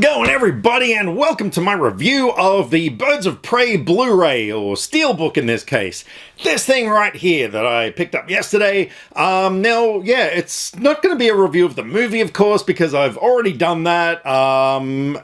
going, everybody, and welcome to my review of the Birds of Prey Blu-ray, or steelbook in this case. This thing right here that I picked up yesterday. Now, yeah, it's not going to be a review of the movie, of course, because I've already done that.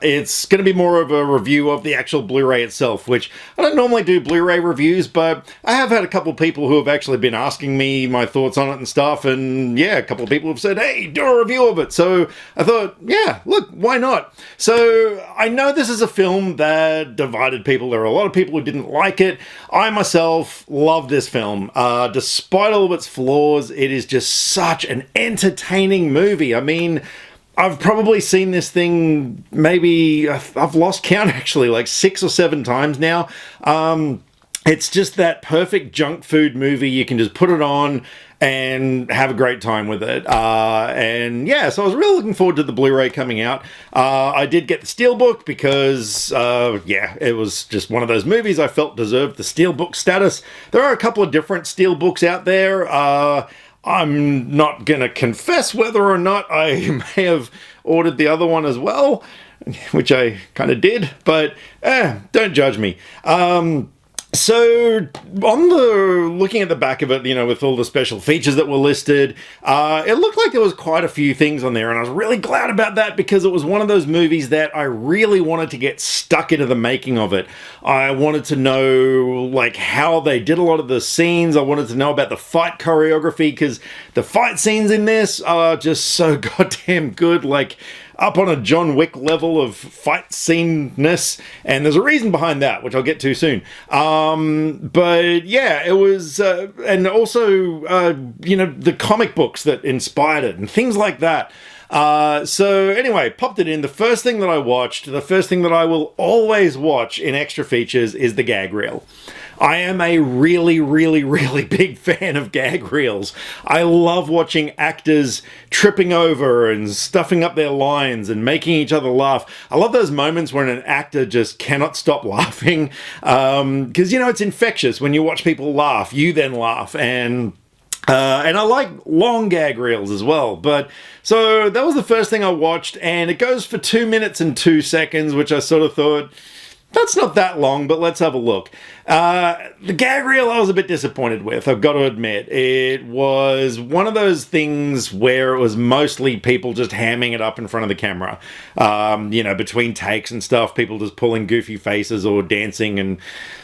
It's going to be more of a review of the actual Blu-ray itself, which I don't normally do Blu-ray reviews, but I have had a couple of people who have actually been asking me my thoughts on it and stuff, and yeah, a couple of people have said, hey, do a review of it. So I thought, yeah, look, why not? So I know this is a film that divided people. There are a lot of people who didn't like it. I myself love this film. Despite all of its flaws, it is just such an entertaining movie. I mean, I've probably seen this thing maybe, I've lost count actually, like 6 or 7 times now. It's just that perfect junk food movie. You can just put it on and have a great time with it. And yeah, so I was really looking forward to the Blu-ray coming out. I did get the steelbook because, yeah, it was just one of those movies I felt deserved the steelbook status. There are a couple of different steelbooks out there. I'm not going to confess whether or not I may have ordered the other one as well, which I kind of did, but don't judge me. So, looking at the back of it, you know, with all the special features that were listed, it looked like there was quite a few things on there, and I was really glad about that because it was one of those movies that I really wanted to get stuck into the making of it. I wanted to know, like, how they did a lot of the scenes. I wanted to know about the fight choreography, because the fight scenes in this are just so goddamn good, like, up on a John Wick level of fight scene-ness, and there's a reason behind that, which I'll get to soon. But yeah, it was, and also, you know, the comic books that inspired it, and things like that. So anyway, popped it in. The first thing that I watched, the first thing that I will always watch in extra features is the gag reel. I am a really, really, really big fan of gag reels. I love watching actors tripping over and stuffing up their lines and making each other laugh. I love those moments when an actor just cannot stop laughing. Because, you know, it's infectious. When you watch people laugh, you then laugh. And I like long gag reels as well. But so that was the first thing I watched, and it goes for 2 minutes and 2 seconds, which I sort of thought, that's not that long, but let's have a look. The gag reel I was a bit disappointed with, I've got to admit. It was one of those things where it was mostly people just hamming it up in front of the camera. You know, between takes and stuff, people just pulling goofy faces or dancing and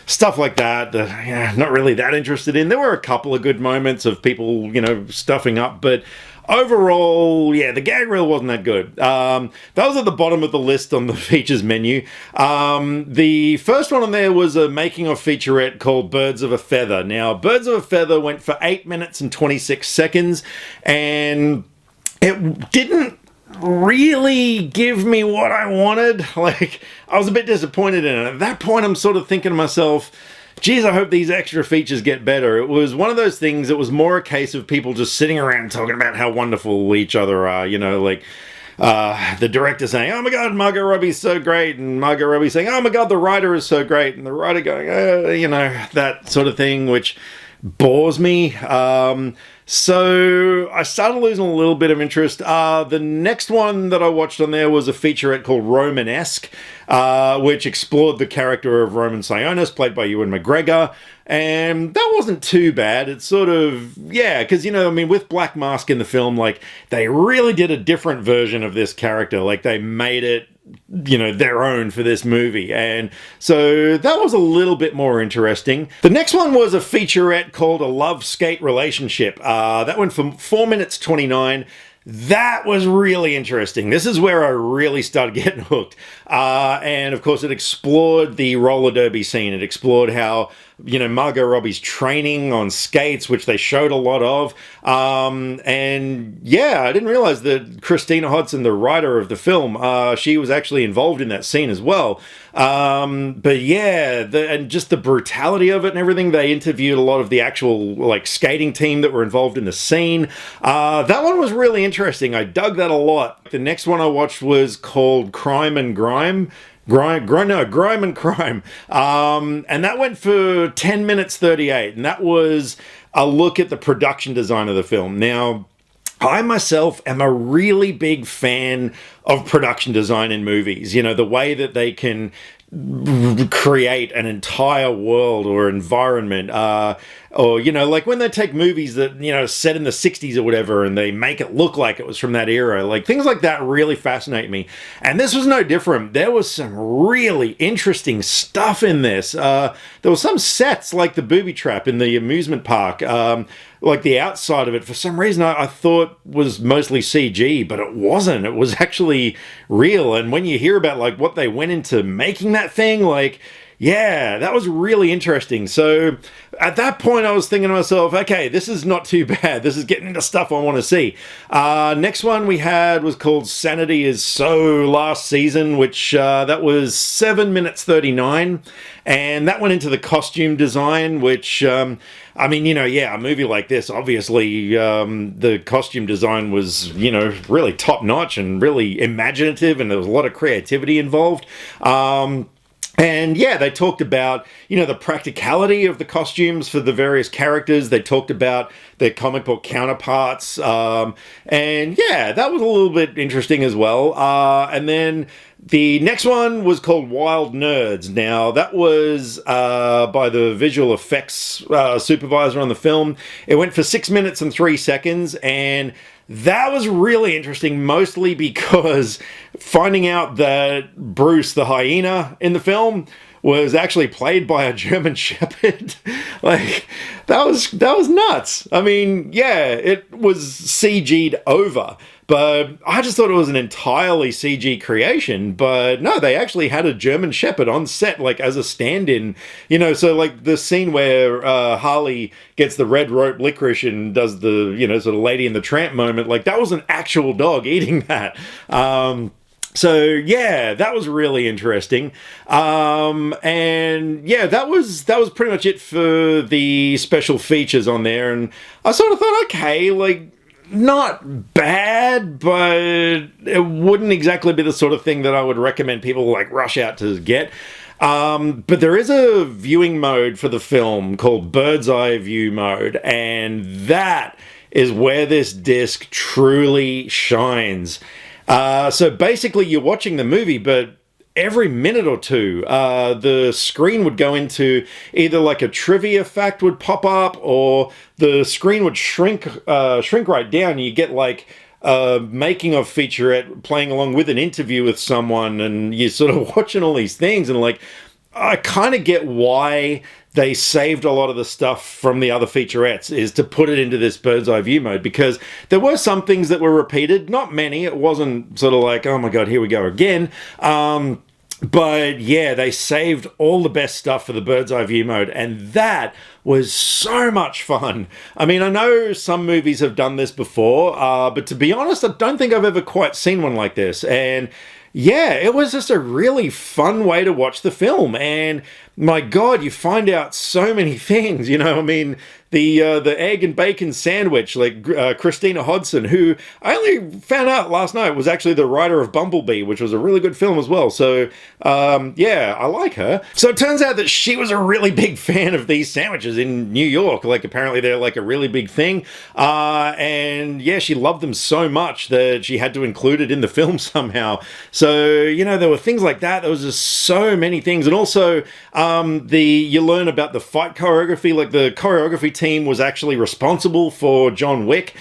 stuff like that. Yeah, not really that interested in. There were a couple of good moments of people, you know, stuffing up, but overall, yeah, the gag reel wasn't that good. That was at the bottom of the list on the features menu. The first one on there was a making of featurette called Birds of a Feather. Now, Birds of a Feather went for 8 minutes and 26 seconds, and it didn't really give me what I wanted. Like, I was a bit disappointed in it. At that point, I'm sort of thinking to myself, geez, I hope these extra features get better. It was one of those things, it was more a case of people just sitting around talking about how wonderful each other are, you know, like the director saying, oh my god, Margot Robbie's so great, and Margot Robbie saying, oh my god, the writer is so great, and the writer going, you know, that sort of thing, which bores me. So I started losing a little bit of interest. The next one that I watched on there was a featurette called Romanesque, which explored the character of Roman Sionis, played by Ewan McGregor, and that wasn't too bad. It's sort of, yeah, because, you know, I mean, with Black Mask in the film, like, they really did a different version of this character. Like, they made it, you know, their own for this movie, and so that was a little bit more interesting. The next one was a featurette called A Love Skate Relationship. That went for 4 minutes 29. That was really interesting. This is where I really started getting hooked. And of course, it explored the roller derby scene. It explored how, you know, Margot Robbie's training on skates, which they showed a lot of. And yeah, I didn't realize that Christina Hodson, the writer of the film, she was actually involved in that scene as well. But yeah, and just the brutality of it and everything. They interviewed a lot of the actual, like, skating team that were involved in the scene. That one was really interesting. I dug that a lot. The next one I watched was called Crime and Grime. Grime and Crime. And that went for 10 minutes 38. And that was a look at the production design of the film. Now, I myself am a really big fan of production design in movies. You know, the way that they can create an entire world or environment, or, you know, like when they take movies that, you know, set in the 60s or whatever, and they make it look like it was from that era, like things like that really fascinate me. And this was no different. There was some really interesting stuff in this. There were some sets like the booby trap in the amusement park, like the outside of it, for some reason I thought was mostly CG, but it wasn't. It was actually real. And when you hear about like what they went into making that thing, like, yeah, that was really interesting. So at that point I was thinking to myself, okay, this is not too bad. This is getting into stuff I want to see. Next one we had was called Sanity Is So last season, which that was 7 minutes 39. And that went into the costume design, which, I mean, you know, yeah, a movie like this, obviously, the costume design was, you know, really top notch and really imaginative, and there was a lot of creativity involved. And yeah, they talked about, you know, the practicality of the costumes for the various characters. They talked about their comic book counterparts. And yeah, that was a little bit interesting as well. And then the next one was called Wild Nerds. Now, that was by the visual effects supervisor on the film. It went for 6 minutes and 3 seconds, and that was really interesting, mostly because finding out that Bruce the hyena in the film was actually played by a German Shepherd, like, that was nuts. I mean, yeah, it was CG'd over, but I just thought it was an entirely CG creation. But no, they actually had a German Shepherd on set, like, as a stand-in, you know. So like the scene where Harley gets the red rope licorice and does the, you know, sort of Lady and the Tramp moment, like, that was an actual dog eating that. So yeah, that was really interesting. And yeah, that was pretty much it for the special features on there. And I sort of thought, okay, like, not bad, but it wouldn't exactly be the sort of thing that I would recommend people like rush out to get. But there is a viewing mode for the film called Bird's Eye View mode, and that is where this disc truly shines. So basically you're watching the movie, but every minute or two, the screen would go into either like a trivia fact would pop up, or the screen would shrink right down. You get like making of featurette playing along with an interview with someone, and you're sort of watching all these things, and like, I kind of get why they saved a lot of the stuff from the other featurettes, is to put it into this bird's eye view mode, because there were some things that were repeated, not many. It wasn't sort of like, oh my god, here we go again. But yeah, they saved all the best stuff for the bird's eye view mode, and that was so much fun. I mean, I know some movies have done this before, but to be honest, I don't think I've ever quite seen one like this. And yeah, it was just a really fun way to watch the film. And my god, you find out so many things, you know. I mean, the egg and bacon sandwich, like Christina Hodson, who I only found out last night was actually the writer of Bumblebee, which was a really good film as well. So yeah, I like her. So it turns out that she was a really big fan of these sandwiches in New York. Like, apparently they're like a really big thing. And yeah, she loved them so much that she had to include it in the film somehow. So, you know, there were things like that. There was just so many things. And also, you learn about the fight choreography. Like, the choreography team was actually responsible for John Wick,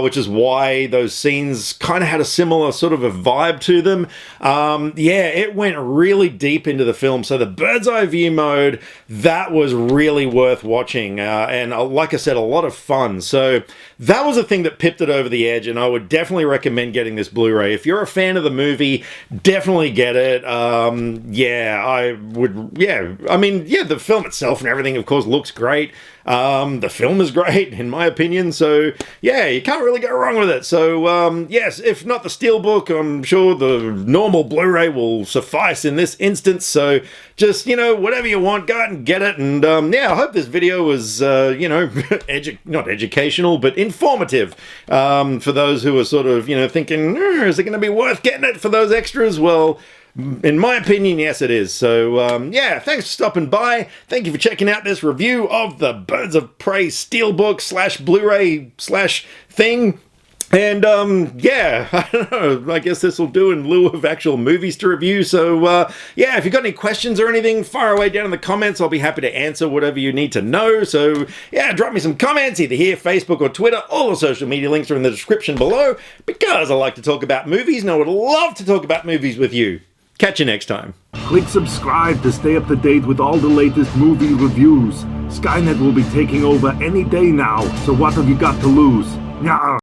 which is why those scenes kind of had a similar sort of a vibe to them. Yeah, it went really deep into the film. So the bird's eye view mode, that was really worth watching. And like I said, a lot of fun. So that was a thing that pipped it over the edge, and I would definitely recommend getting this Blu-ray. If you're a fan of the movie, definitely get it. Yeah, I would, yeah. I mean, yeah, the film itself and everything, of course, looks great. The film is great, in my opinion, so yeah, you can't really go wrong with it. So yes, if not the steelbook, I'm sure the normal Blu-ray will suffice in this instance. So just, you know, whatever you want, go out and get it. And yeah, I hope this video was, you know, not educational, but informative, for those who are sort of, you know, thinking, is it going to be worth getting it for those extras? Well, in my opinion, yes, it is. So, yeah, thanks for stopping by. Thank you for checking out this review of the Birds of Prey Steelbook / Blu-ray / thing. And, yeah, I don't know, I guess this will do in lieu of actual movies to review. So, yeah, if you've got any questions or anything, fire away down in the comments. I'll be happy to answer whatever you need to know. So, yeah, drop me some comments, either here, Facebook, or Twitter. All the social media links are in the description below, because I like to talk about movies, and I would love to talk about movies with you. Catch you next time. Click subscribe to stay up to date with all the latest movie reviews. Skynet will be taking over any day now, so what have you got to lose? Yeah.